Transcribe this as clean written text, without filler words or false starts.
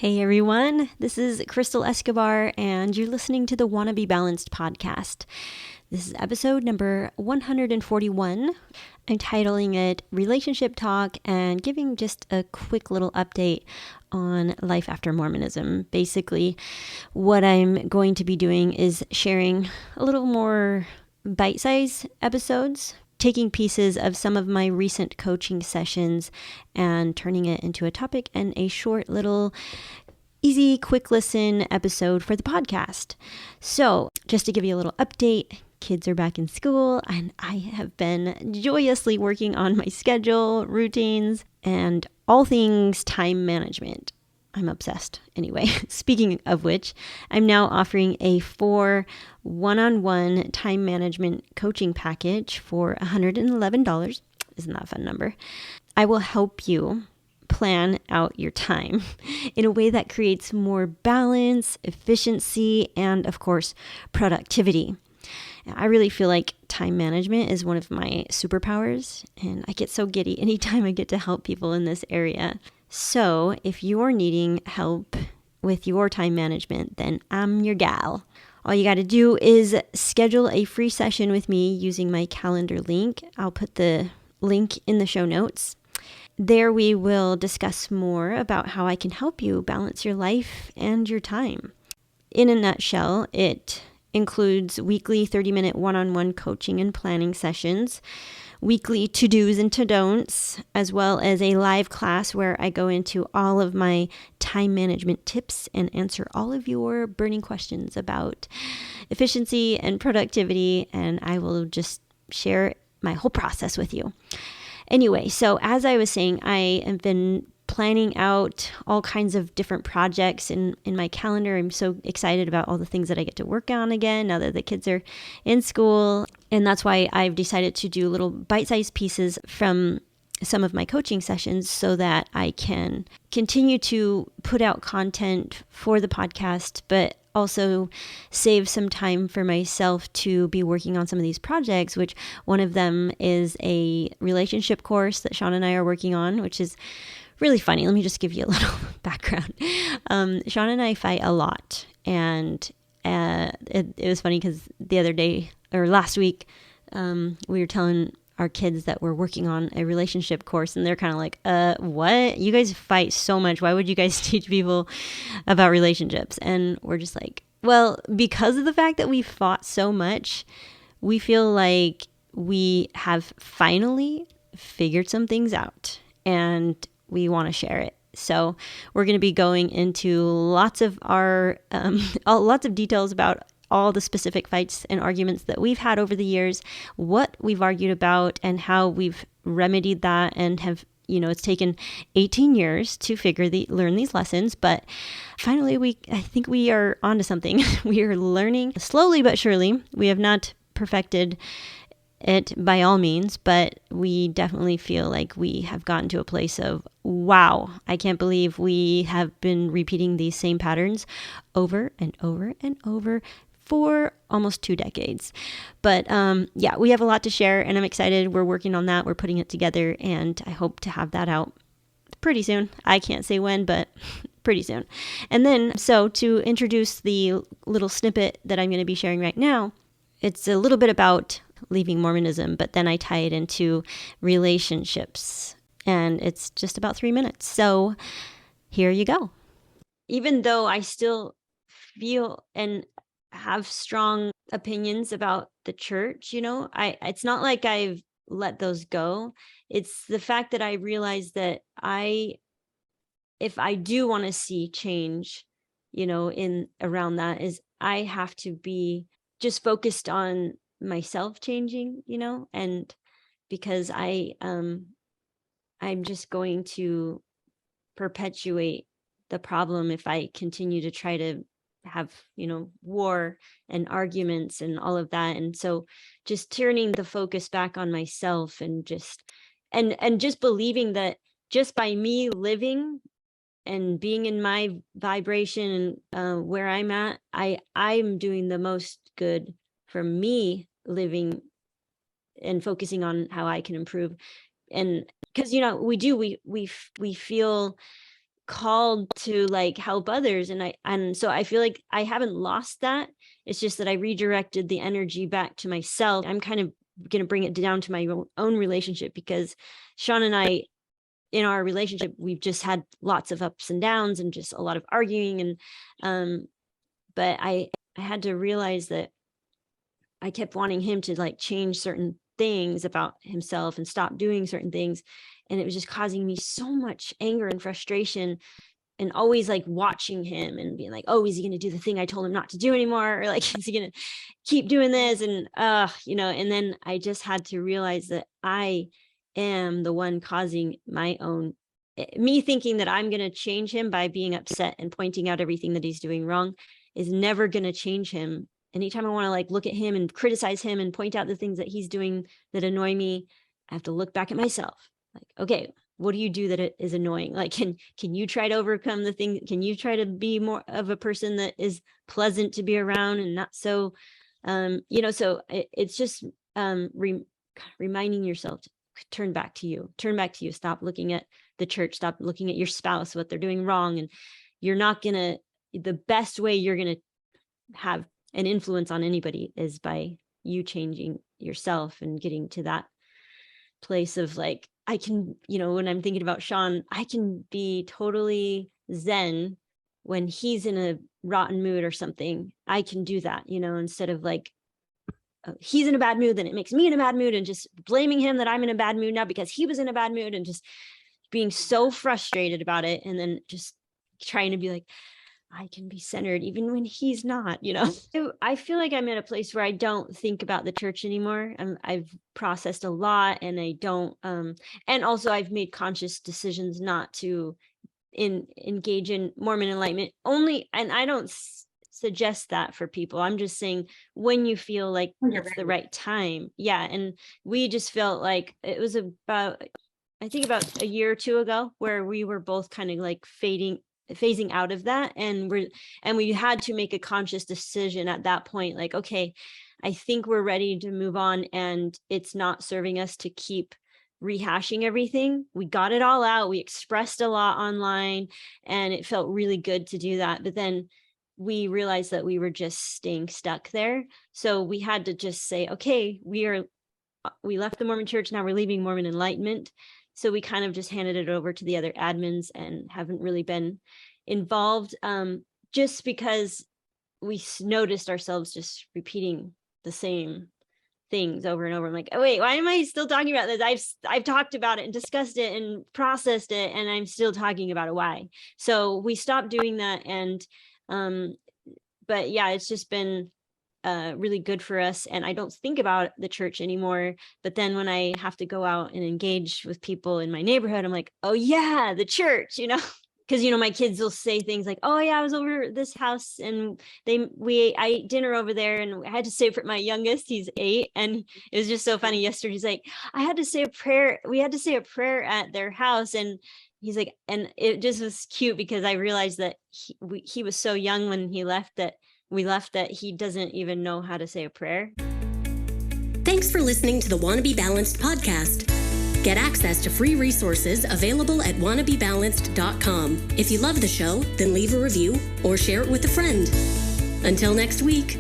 Hey everyone, this is Crystal Escobar, and you're listening to the Wannabe Balanced podcast. This is episode number 141. I'm titling it Relationship Talk and giving just a quick little update on life after Mormonism. Basically, what I'm going to be doing is sharing a little more bite-sized episodes, taking pieces of some of my recent coaching sessions and turning it into a topic and a short little easy, quick listen episode for the podcast. So just to give you a little update, kids are back in school and I have been joyously working on my schedule, routines, and all things time management. I'm obsessed. Anyway, speaking of which, I'm now offering a 4 one-on-one time management coaching package for $111. Isn't that a fun number? I will help you plan out your time in a way that creates more balance, efficiency, and of course, productivity. I really feel like time management is one of my superpowers, and I get so giddy anytime I get to help people in this area. So if you're needing help with your time management, then I'm your gal. All you got to do is schedule a free session with me using my calendar link. I'll put the link in the show notes. There we will discuss more about how I can help you balance your life and your time. In a nutshell, it includes weekly 30-minute one-on-one coaching and planning sessions, weekly to-dos and to-don'ts, as well as a live class where I go into all of my time management tips and answer all of your burning questions about efficiency and productivity, and I will just share my whole process with you. Anyway, so as I was saying, I have been planning out all kinds of different projects in my calendar. I'm so excited about all the things that I get to work on again now that the kids are in school. And that's why I've decided to do little bite-sized pieces from some of my coaching sessions so that I can continue to put out content for the podcast, but also save some time for myself to be working on some of these projects, which one of them is a relationship course that Sean and I are working on, which is really funny. Let me just give you a little background. Sean and I fight a lot, and it was funny because the other day, or last week, we were telling our kids that we're working on a relationship course, and they're kind of like, what? You guys fight so much. Why would you guys teach people about relationships? And we're just like, well, because of the fact that we fought so much, we feel like we have finally figured some things out, and we want to share it. So we're going to be going into lots of lots of details about all the specific fights and arguments that we've had over the years, what we've argued about, and how we've remedied that, and have, it's taken 18 years to learn these lessons, but finally I think we are onto something. We are learning slowly but surely. We have not perfected it by all means, but we definitely feel like we have gotten to a place of, wow, I can't believe we have been repeating these same patterns over and over and over for almost 2 decades. But yeah, we have a lot to share, and I'm excited. We're working on that. We're putting it together, and I hope to have that out pretty soon. I can't say when, but pretty soon. And then, so to introduce the little snippet that I'm going to be sharing right now, it's a little bit about leaving Mormonism, but then I tie it into relationships, and it's just about 3 minutes. So here you go. Even though I still feel and have strong opinions about the church, it's not like I've let those go. It's the fact that I realize that if I do want to see change, in around that, is I have to be just focused on myself changing, and because I'm just going to perpetuate the problem if I continue to try to have, war and arguments and all of that. And so just turning the focus back on myself, and just believing that just by me living and being in my vibration and where I'm at, I'm doing the most good for me, living and focusing on how I can improve. And because we feel called to like help others. And so I feel like I haven't lost that. It's just that I redirected the energy back to myself. I'm kind of going to bring it down to my own relationship, because Sean and I, in our relationship, we've just had lots of ups and downs and just a lot of arguing. And but I had to realize that I kept wanting him to like change certain things about himself and stop doing certain things. And it was just causing me so much anger and frustration, and always like watching him and being like, oh, is he going to do the thing I told him not to do anymore? Or like, is he going to keep doing this? And, and then I just had to realize that I am the one causing me thinking that I'm going to change him by being upset and pointing out everything that he's doing wrong is never going to change him. Anytime I want to like look at him and criticize him and point out the things that he's doing that annoy me, I have to look back at myself. Like, okay, what do you do that it is annoying? Like, can you try to overcome the thing? Can you try to be more of a person that is pleasant to be around and not so, so it's just reminding yourself to turn back to you, stop looking at the church, stop looking at your spouse, what they're doing wrong. And the best way you're going to have an influence on anybody is by you changing yourself and getting to that place of like, I can, when I'm thinking about Sean, I can be totally zen when he's in a rotten mood or something. I can do that, instead of like, he's in a bad mood, then it makes me in a bad mood, and just blaming him that I'm in a bad mood now because he was in a bad mood, and just being so frustrated about it. And then just trying to be like, I can be centered even when he's not, I feel like I'm in a place where I don't think about the church anymore. I've processed a lot, and I don't, and also I've made conscious decisions not to engage in Mormon enlightenment only. And I don't suggest that for people. I'm just saying when you feel like it's the right time. Yeah. And we just felt like it was about a year or two ago where we were both kind of like phasing out of that, and we had to make a conscious decision at that point, like, okay, I think we're ready to move on, and it's not serving us to keep rehashing everything. We got it all out, we expressed a lot online, and it felt really good to do that, but then we realized that we were just staying stuck there. So we had to just say, okay, we left the Mormon church, now we're leaving Mormon enlightenment. So we kind of just handed it over to the other admins and haven't really been involved, just because we noticed ourselves just repeating the same things over and over. I'm like, oh wait, why am I still talking about this? I've talked about it and discussed it and processed it, and I'm still talking about it. Why? So we stopped doing that. And but yeah, it's just been really good for us. And I don't think about the church anymore. But then when I have to go out and engage with people in my neighborhood, I'm like, oh yeah, the church, because my kids will say things like, oh yeah, I was over this house and I ate dinner over there, and I had to say for my youngest, he's 8, and it was just so funny. Yesterday he's like, I had to say a prayer. We had to say a prayer at their house, and he's like, and it just was cute because I realized that he was so young when we left that he doesn't even know how to say a prayer. Thanks for listening to the Wannabe Balanced podcast. Get access to free resources available at wannabebalanced.com. If you love the show, then leave a review or share it with a friend. Until next week.